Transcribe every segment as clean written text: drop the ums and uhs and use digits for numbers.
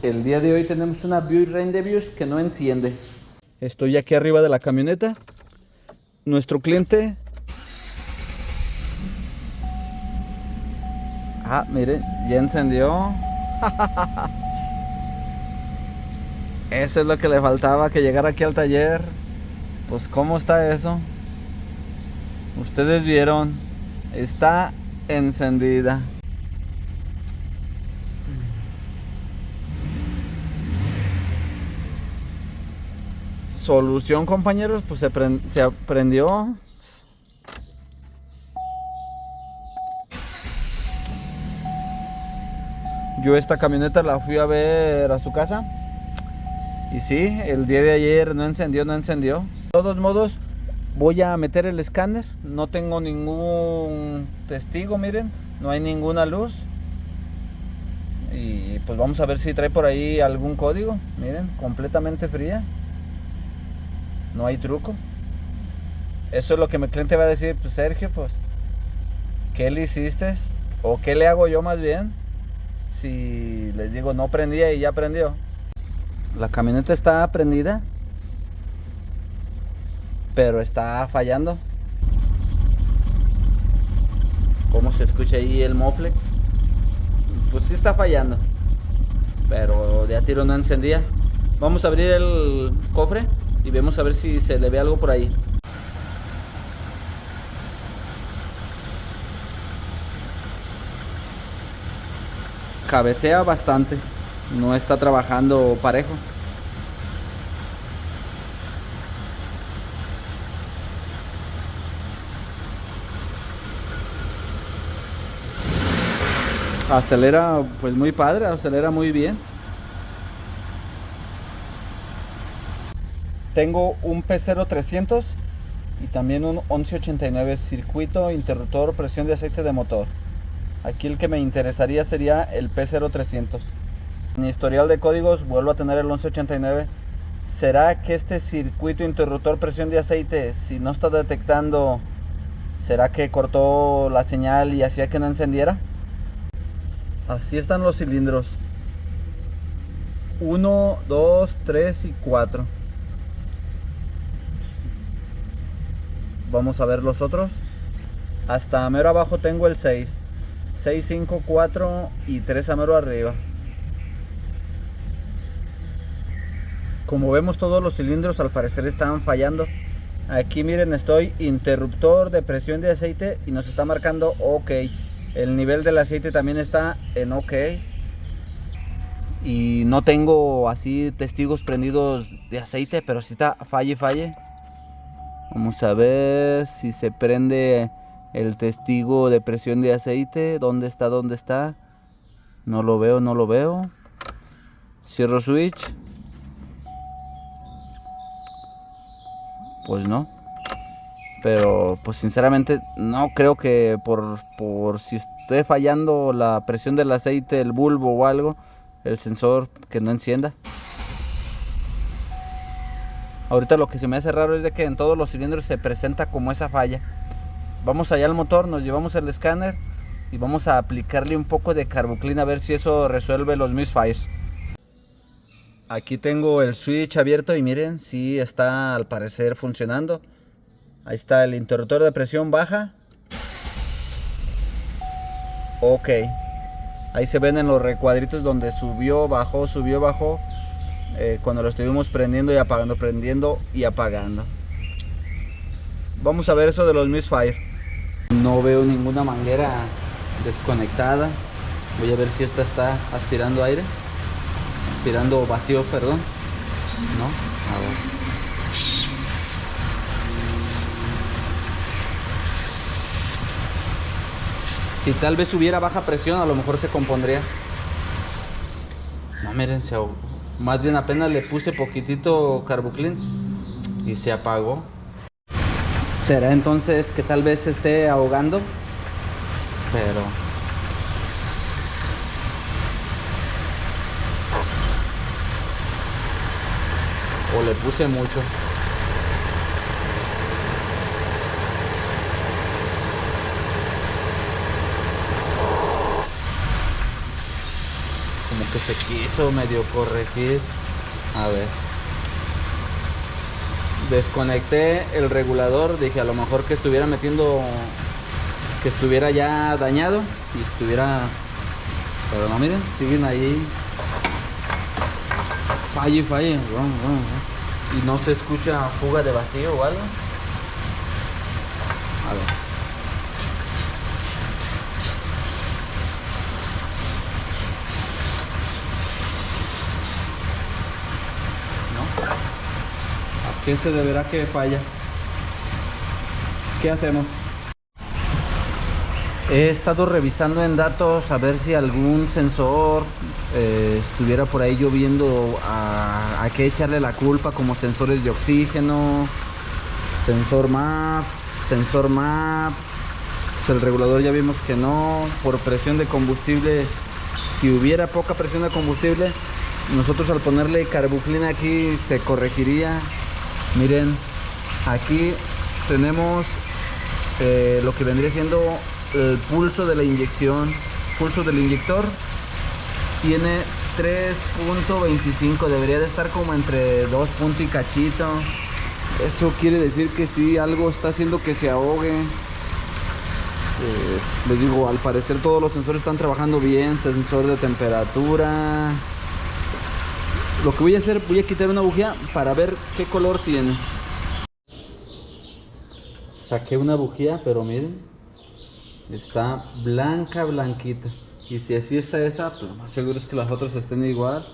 El día de hoy tenemos una Buick Rendevious que no enciende. Estoy aquí arriba de la camioneta. Nuestro cliente... Ah, miren, ya encendió. Eso es lo que le faltaba, que llegara aquí al taller. Pues ¿cómo está eso? Ustedes vieron, está encendida. Solución, compañeros, pues se prendió. Yo esta camioneta la fui a ver a su casa. Y sí, el día de ayer no encendió. De todos modos, voy a meter el escáner. No tengo ningún testigo, miren. No hay ninguna luz. Y pues vamos a ver si trae por ahí algún código. Miren, completamente fría. No hay truco. Eso es lo que mi cliente va a decir. Pues Sergio, pues, ¿qué le hiciste? ¿O qué le hago yo más bien? Si les digo no prendía y ya prendió. La camioneta está prendida, pero está fallando. ¿Cómo se escucha ahí el mofle? Pues sí está fallando, pero de a tiro no encendía. Vamos a abrir el cofre y vemos a ver si se le ve algo por ahí. Cabecea bastante, no está trabajando parejo. Acelera pues muy padre, acelera muy bien. Tengo un P0300 y también un 1189, circuito, interruptor, presión de aceite de motor. Aquí el que me interesaría sería el P0300. En mi historial de códigos vuelvo a tener el 1189. ¿Será que este circuito, interruptor, presión de aceite, si no está detectando, será que cortó la señal y hacía que no encendiera? Así están los cilindros. 1, 2, 3 y 4. Vamos a ver los otros. Hasta mero abajo tengo el 6. 6, 5, 4 y 3 a mero arriba. Como vemos, todos los cilindros al parecer están fallando. Aquí miren, estoy interruptor de presión de aceite y nos está marcando OK. El nivel del aceite también está en OK. Y no tengo así testigos prendidos de aceite, pero sí está falle. Vamos a ver si se prende el testigo de presión de aceite. ¿Dónde está? No lo veo. Cierro switch. Pues no. Pero pues sinceramente no creo que por si esté fallando la presión del aceite, el bulbo o algo, el sensor que no encienda. Ahorita lo que se me hace raro es de que en todos los cilindros se presenta como esa falla. Vamos allá al motor, nos llevamos el escáner y vamos a aplicarle un poco de Carbuclin a ver si eso resuelve los misfires. Aquí tengo el switch abierto y miren, sí está al parecer funcionando. Ahí está el interruptor de presión baja. OK. Ahí se ven en los recuadritos donde subió, bajó. Cuando lo estuvimos prendiendo y apagando. Vamos a ver eso de los misfire. No veo ninguna manguera desconectada. Voy a ver si esta está aspirando aire. Aspirando vacío, perdón. No, a ver. Si tal vez hubiera baja presión, a lo mejor se compondría. No, miren, se ahogó. Más bien apenas le puse poquitito Carbuclin y se apagó. ¿Será entonces que tal vez se esté ahogando? Pero... o le puse mucho. que se quiso medio corregir. A ver. Desconecté el regulador, dije a lo mejor que estuviera metiendo, que estuviera ya dañado y estuviera, pero no, miren, siguen ahí, falle, y no se escucha fuga de vacío o algo. A ver. ¿A qué se deberá que falla? ¿Qué hacemos? He estado revisando en datos a ver si algún sensor estuviera por ahí lloviendo, a qué echarle la culpa, como sensores de oxígeno, sensor MAP. Pues el regulador ya vimos que no, por presión de combustible. Si hubiera poca presión de combustible, nosotros al ponerle carbuclina aquí se corregiría. Miren, aquí tenemos lo que vendría siendo el pulso de la inyección, pulso del inyector tiene 3.25, debería de estar como entre 2 y cachito. Eso quiere decir que sí, algo está haciendo que se ahogue. Les digo, al parecer todos los sensores están trabajando bien, sensor de temperatura. Lo que voy a hacer, voy a quitar una bujía para ver qué color tiene. Saqué una bujía, pero miren, está blanca, blanquita. Y si así está esa, pues lo más seguro es que las otras estén igual.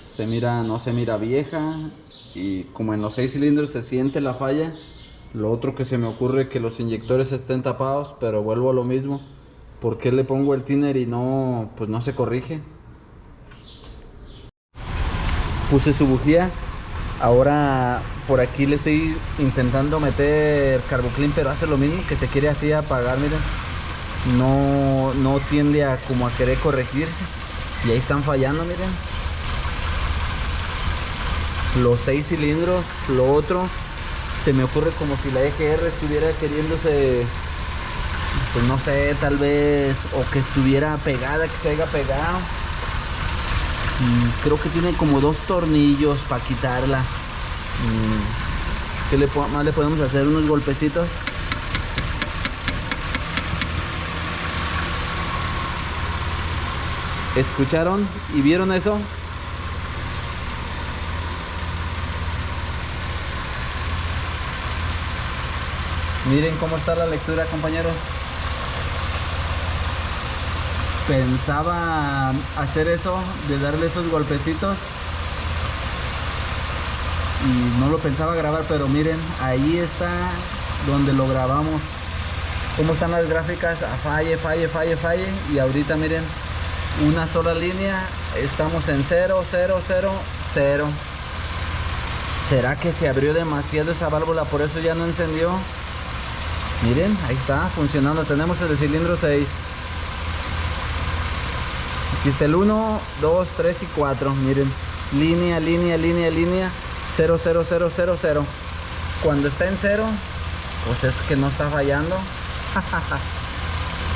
Se mira, no se mira vieja. Y como en los 6 cilindros se siente la falla, lo otro que se me ocurre es que los inyectores estén tapados, pero vuelvo a lo mismo. ¿Por qué le pongo el thinner y no, pues no se corrige? Puse su bujía. Ahora por aquí le estoy intentando meter carbuclin, pero hace lo mismo, que se quiere así apagar, miren. No tiende a como a querer corregirse. Y ahí están fallando, miren. Los 6 cilindros, lo otro se me ocurre como si la EGR estuviera queriéndose, pues no sé, tal vez, o que estuviera pegada, que se haya pegado. Creo que tiene como 2 tornillos para quitarla. ¿Qué más le podemos hacer? Unos golpecitos. ¿Escucharon y vieron eso? Miren cómo está la lectura, compañeros. Pensaba hacer eso, de darle esos golpecitos, y no lo pensaba grabar, pero miren, ahí está donde lo grabamos. Cómo están las gráficas, a falle, y ahorita miren, una sola línea, estamos en 0, 0, 0, 0. ¿Será que se abrió demasiado esa válvula, por eso ya no encendió? Miren, ahí está funcionando, tenemos el cilindro 6. Aquí está el 1, 2, 3 y 4. Miren, línea, 0, 0, 0, 0, 0. Cuando está en 0, pues es que no está fallando.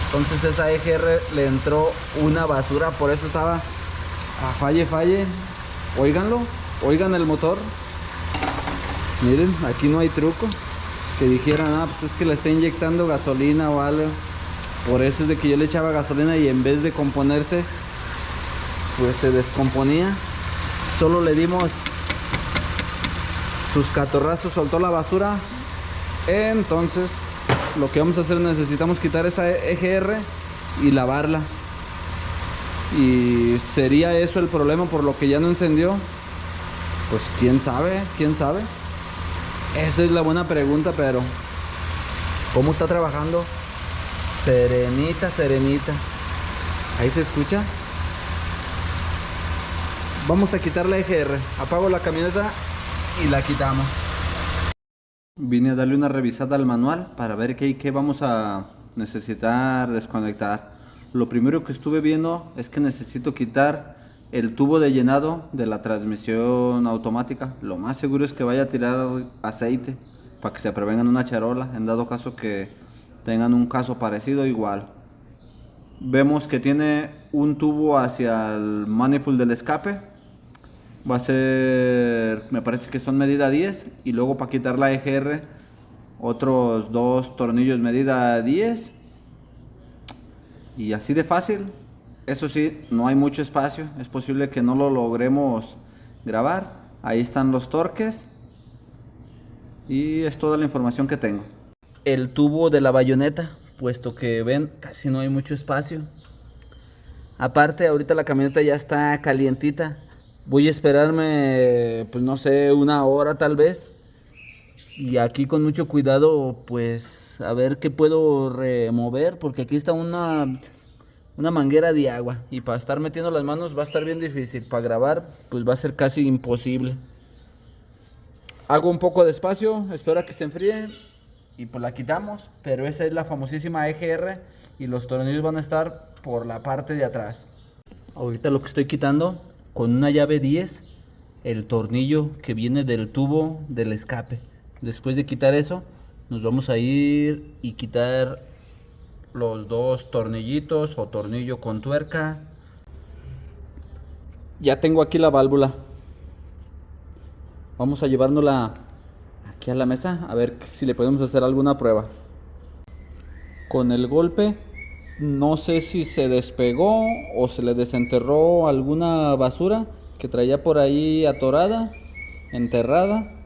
Entonces esa EGR le entró una basura, por eso estaba a falle. Óiganlo, oigan el motor. Miren, aquí no hay truco. Que dijeran, ah, pues es que le está inyectando gasolina o algo. Por eso es de que yo le echaba gasolina y en vez de componerse, pues se descomponía. Solo le dimos sus catorrazos, soltó la basura. Entonces lo que vamos a hacer, necesitamos quitar esa EGR y lavarla. Y sería eso el problema por lo que ya no encendió. Pues quién sabe. Esa es la buena pregunta, pero ¿cómo está trabajando? Serenita. Ahí se escucha. Vamos a quitar la EGR. Apago la camioneta y la quitamos. Vine a darle una revisada al manual para ver qué vamos a necesitar desconectar. Lo primero que estuve viendo es que necesito quitar el tubo de llenado de la transmisión automática. Lo más seguro es que vaya a tirar aceite para que se prevengan una charola, en dado caso que tengan un caso parecido igual. Vemos que tiene un tubo hacia el manifold del escape. Va a ser, me parece que son medida 10. Y luego para quitar la EGR, otros 2 tornillos medida 10. Y así de fácil. Eso sí, no hay mucho espacio. Es posible que no lo logremos grabar. Ahí están los torques. Y es toda la información que tengo. El tubo de la bayoneta, puesto que ven, casi no hay mucho espacio. Aparte, ahorita la camioneta ya está calientita. Voy a esperarme, pues no sé, 1 hora tal vez. Y aquí con mucho cuidado, pues a ver qué puedo remover, porque aquí está una manguera de agua. Y para estar metiendo las manos va a estar bien difícil. Para grabar, pues va a ser casi imposible. Hago un poco de espacio, espero a que se enfríe y pues la quitamos. Pero esa es la famosísima EGR y los tornillos van a estar por la parte de atrás. Ahorita lo que estoy quitando con una llave 10, el tornillo que viene del tubo del escape. Después de quitar eso, nos vamos a ir y quitar los 2 tornillitos o tornillo con tuerca. Ya tengo aquí la válvula. Vamos a llevárnosla aquí a la mesa a ver si le podemos hacer alguna prueba. Con el golpe, no sé si se despegó o se le desenterró alguna basura que traía por ahí atorada, enterrada.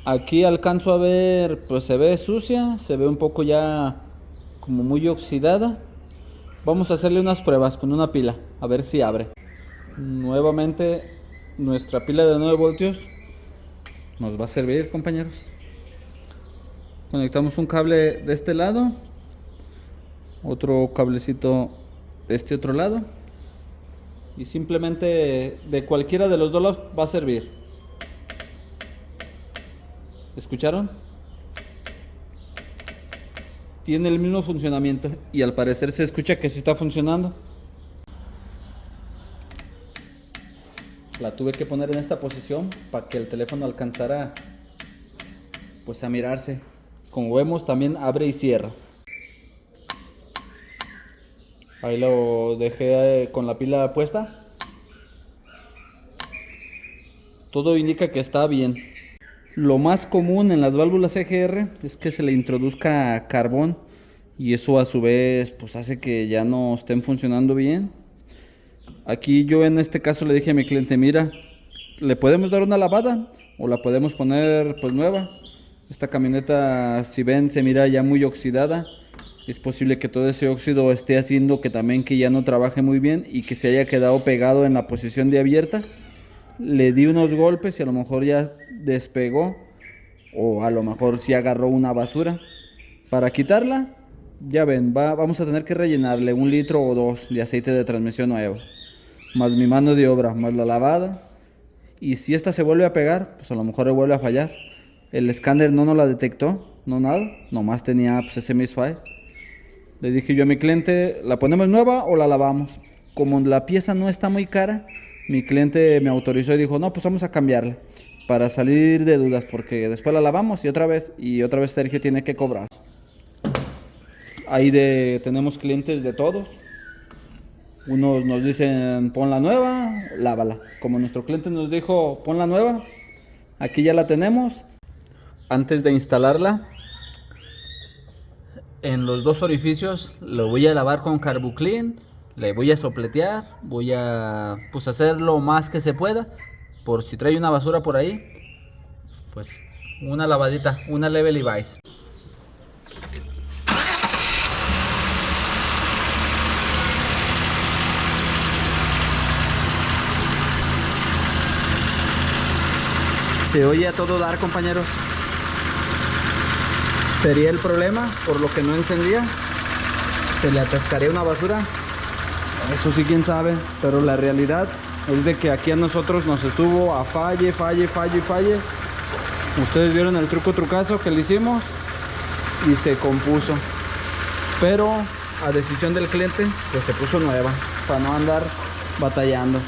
Aquí alcanzo a ver, pues se ve sucia, se ve un poco ya como muy oxidada. Vamos a hacerle unas pruebas con una pila, a ver si abre. Nuevamente nuestra pila de 9 voltios nos va a servir, compañeros. Conectamos un cable de este lado, otro cablecito de este otro lado, y simplemente de cualquiera de los dos lados va a servir. ¿Escucharon? Tiene el mismo funcionamiento y al parecer se escucha que sí está funcionando. La tuve que poner en esta posición para que el teléfono alcanzara pues a mirarse. Como vemos, también abre y cierra. Ahí lo dejé con la pila puesta. Todo indica que está bien. Lo más común en las válvulas EGR es que se le introduzca carbón y eso a su vez pues hace que ya no estén funcionando bien. Aquí yo en este caso le dije a mi cliente, mira, le podemos dar una lavada o la podemos poner pues nueva. Esta camioneta, si ven, se mira ya muy oxidada. Es posible que todo ese óxido esté haciendo que también que ya no trabaje muy bien y que se haya quedado pegado en la posición de abierta. Le di unos golpes y a lo mejor ya despegó o a lo mejor sí agarró una basura. Para quitarla, ya ven, vamos a tener que rellenarle 1 litro o 2 de aceite de transmisión nuevo, más mi mano de obra, más la lavada. Y si esta se vuelve a pegar, pues a lo mejor le vuelve a fallar. El escáner no nos la detectó, no nada, nomás tenía pues ese misfire. Le dije yo a mi cliente, ¿la ponemos nueva o la lavamos? Como la pieza no está muy cara, mi cliente me autorizó y dijo, no, pues vamos a cambiarla para salir de dudas, porque después la lavamos y otra vez Sergio tiene que cobrar. Ahí tenemos clientes de todos. Unos nos dicen, pon la nueva, lávala. Como nuestro cliente nos dijo, pon la nueva, aquí ya la tenemos. Antes de instalarla, en los 2 orificios lo voy a lavar con Carbuclean, le voy a sopletear, voy a pues hacer lo más que se pueda, por si trae una basura por ahí, pues una lavadita, una leve Levi's. Se oye a todo dar, compañeros. ¿Sería el problema por lo que no encendía? ¿Se le atascaría una basura? Eso sí, quién sabe. Pero la realidad es de que aquí a nosotros nos estuvo a falle. Ustedes vieron el trucazo que le hicimos y se compuso. Pero a decisión del cliente, pues se puso nueva para no andar batallando.